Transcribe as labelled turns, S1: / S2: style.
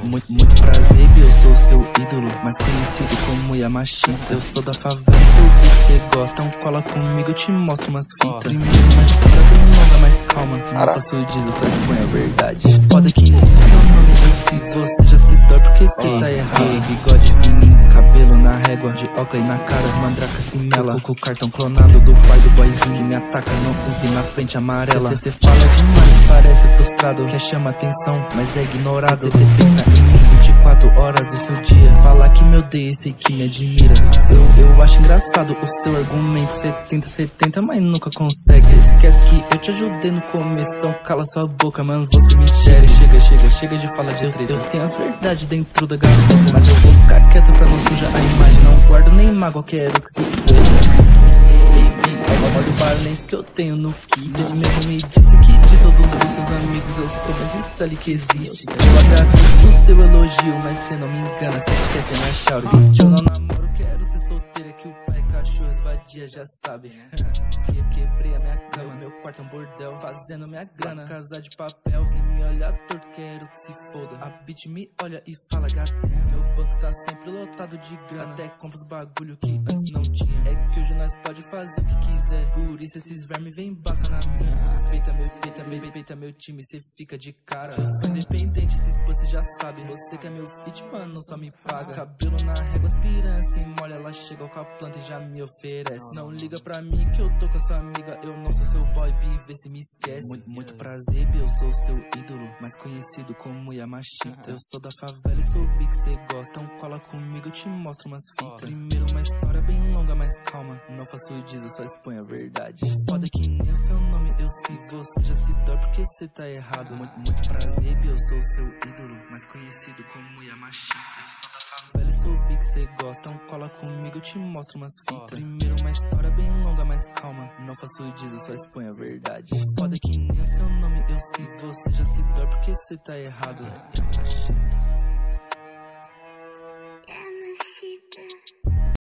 S1: Muito prazer, eu sou seu ídolo, mais conhecido como Yamashita. Eu sou da favela, sou o que cê gosta. Então cola comigo, eu te mostro umas fitas. Primeiro uma história bem longa, mas calma. Não faço o diz, eu só exponho a verdade. Foda que nem seu nome, se você já se dói porque cê tá errado. Bigode fininho, cabelo na régua, de óculos na cara, mandraca sinela. Com o cartão clonado do pai do boyzinho que me ataca, não use na frente amarela. Cê fala demais, parece frustrado, quer chamar atenção, mas é ignorado. Cê pensa em mim 24 horas do seu dia, falar que me odeia, sei que me admira. Eu acho engraçado o seu argumento, cê tenta, mas nunca consegue. Cê esquece que eu te ajudei no começo, então cala sua boca, mano, você me chega. Chega de falar de treta. Eu tenho as verdades dentro da gaveta, mas eu vou ficar quieto pra não sujar a imagem. Não guardo nem mágoa, quero que se foda. Olha o balance que eu tenho no kiss. Ele mesmo me disse que de todos os seus amigos eu sou mais style que existe. Eu agradeço o seu elogio, mas cê não me engana, cê quer ser mais chauri. Eu não namoro, quero ser solteira, que o pai cachorro vadia já sabe. Quebrei a minha cama, meu quarto é um bordel, fazendo minha grana, casa de papel. Se me olhar torto, quero que se foda. A bitch me olha e fala gata. Meu banco tá sempre lotado de grana, até compro os bagulho que antes não tinha. É que hoje nós pode fazer o que quiser, por isso esses vermes vem embaça na minha. Feita meu time, cê fica de cara. Eu sou independente, se expor cê já sabe. Você que é meu fit, mano, só me paga. Cabelo na régua, aspirando, sem molha, ela chega com a planta e já me oferece. Não liga pra mim que eu tô com essa amiga, eu não sou seu boy, vê se me esquece. Muito prazer, eu sou seu ídolo, mais conhecido como Yamashita. Eu sou da favela e sou o que cê gosta, então cola comigo, eu te mostro umas fitas. Primeiro uma história bem longa, mas calma, não faço o diz, eu só exponho a verdade. Foda que nem o seu nome, eu se você já se dói porque cê tá errado. Muito prazer, eu sou seu ídolo, mais conhecido como Yamashita. Eu sou da favela e sou o que cê gosta, então cola comigo, eu te mostro umas fitas. Primeiro uma história bem longa, mas calma, não faço o diz, eu só exponho a verdade. Foda que nem o seu nome, eu se você já se dói porque cê tá errado.